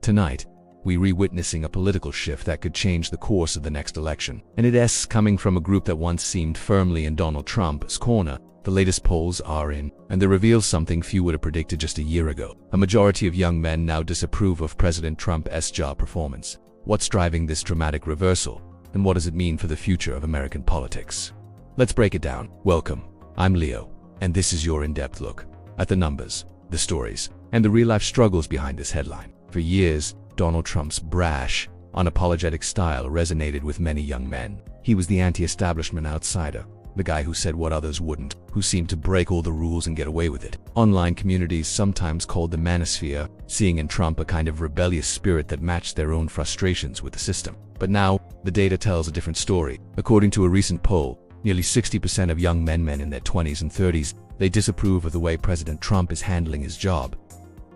Tonight, we're witnessing a political shift that could change the course of the next election. And it's coming from a group that once seemed firmly in Donald Trump's corner. The latest polls are in, and they reveal something few would have predicted just a year ago. A majority of young men now disapprove of President Trump's job performance. What's driving this dramatic reversal, and what does it mean for the future of American politics? Let's break it down. Welcome, I'm Leo, and this is your in-depth look at the numbers, the stories, and the real-life struggles behind this headline. For years, Donald Trump's brash, unapologetic style resonated with many young men. He was the anti-establishment outsider, the guy who said what others wouldn't, who seemed to break all the rules and get away with it. Online communities sometimes called the manosphere, seeing in Trump a kind of rebellious spirit that matched their own frustrations with the system. But now, the data tells a different story. According to a recent poll, nearly 60% of young men in their 20s and 30s, they disapprove of the way President Trump is handling his job.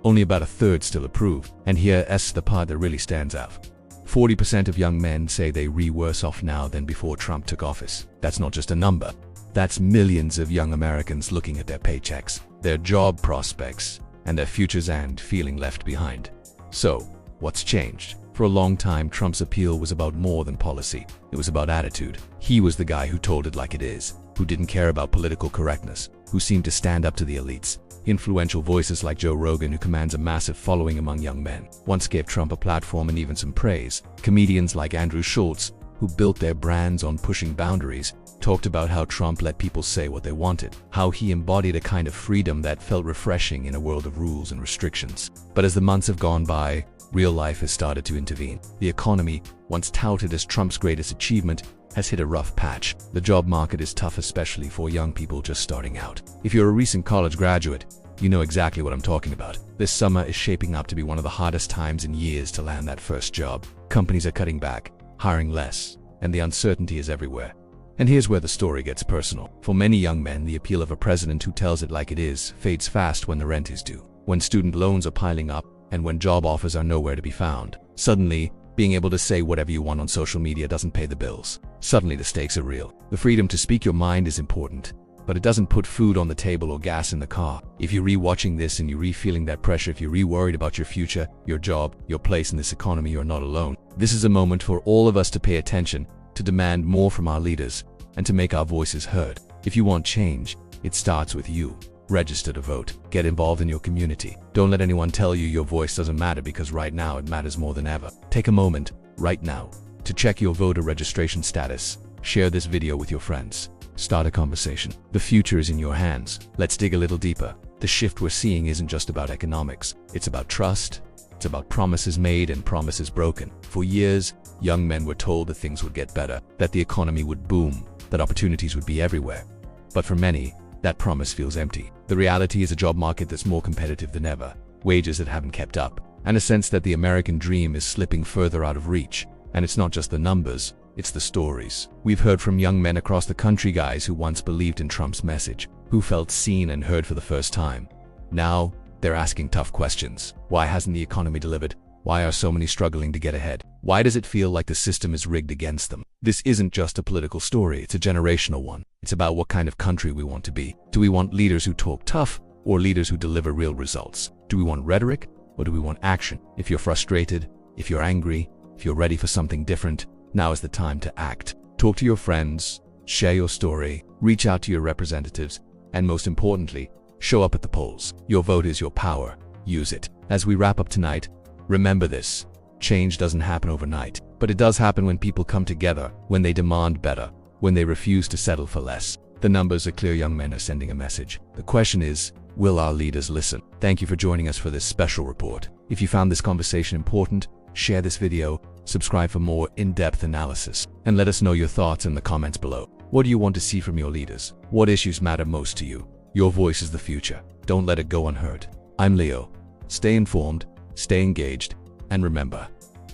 Only about a third still approve, and here's the part that really stands out. 40% of young men say they're worse off now than before Trump took office. That's not just a number. That's millions of young Americans looking at their paychecks, their job prospects, and their futures and feeling left behind. So, what's changed? For a long time, Trump's appeal was about more than policy. It was about attitude. He was the guy who told it like it is, who didn't care about political correctness, who seemed to stand up to the elites. Influential voices like Joe Rogan, who commands a massive following among young men, once gave Trump a platform and even some praise. Comedians like Andrew Schultz, who built their brands on pushing boundaries, talked about how Trump let people say what they wanted, how he embodied a kind of freedom that felt refreshing in a world of rules and restrictions. But as the months have gone by, real life has started to intervene. The economy, once touted as Trump's greatest achievement, has hit a rough patch. The job market is tough, especially for young people just starting out. If you're a recent college graduate, you know exactly what I'm talking about. This summer is shaping up to be one of the hardest times in years to land that first job. Companies are cutting back, hiring less, and the uncertainty is everywhere. And here's where the story gets personal. For many young men, the appeal of a president who tells it like it is fades fast when the rent is due, when student loans are piling up, and when job offers are nowhere to be found. Suddenly, being able to say whatever you want on social media doesn't pay the bills. Suddenly the stakes are real. The freedom to speak your mind is important, but it doesn't put food on the table or gas in the car. If you're re-watching this and you're feeling that pressure, if you're re-worried about your future, your job, your place in this economy, you're not alone. This is a moment for all of us to pay attention, to demand more from our leaders, and to make our voices heard. If you want change, it starts with you. Register to vote. Get involved in your community. Don't let anyone tell you your voice doesn't matter, because right now it matters more than ever. Take a moment, right now, to check your voter registration status. Share this video with your friends. Start a conversation. The future is in your hands. Let's dig a little deeper. The shift we're seeing isn't just about economics. It's about trust. It's about promises made and promises broken. For years, young men were told that things would get better, that the economy would boom, that opportunities would be everywhere. But for many, that promise feels empty. The reality is a job market that's more competitive than ever, wages that haven't kept up, and a sense that the American dream is slipping further out of reach. And it's not just the numbers, it's the stories. We've heard from young men across the country, guys who once believed in Trump's message, who felt seen and heard for the first time. Now, they're asking tough questions. Why hasn't the economy delivered? Why are so many struggling to get ahead? Why does it feel like the system is rigged against them? This isn't just a political story, it's a generational one. It's about what kind of country we want to be. Do we want leaders who talk tough, or leaders who deliver real results? Do we want rhetoric, or do we want action? If you're frustrated, if you're angry, if you're ready for something different, now is the time to act. Talk to your friends, share your story, reach out to your representatives, and most importantly, show up at the polls. Your vote is your power. Use it. As we wrap up tonight, remember this: change doesn't happen overnight, but it does happen when people come together, when they demand better, when they refuse to settle for less. The numbers are clear. Young men are sending a message. The question is, will our leaders listen? Thank you for joining us for this special report. If you found this conversation important, share this video, subscribe for more in-depth analysis, and let us know your thoughts in the comments below. What do you want to see from your leaders? What issues matter most to you? Your voice is the future. Don't let it go unheard. I'm Leo. Stay informed, stay engaged, and remember,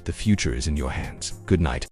the future is in your hands. Good night.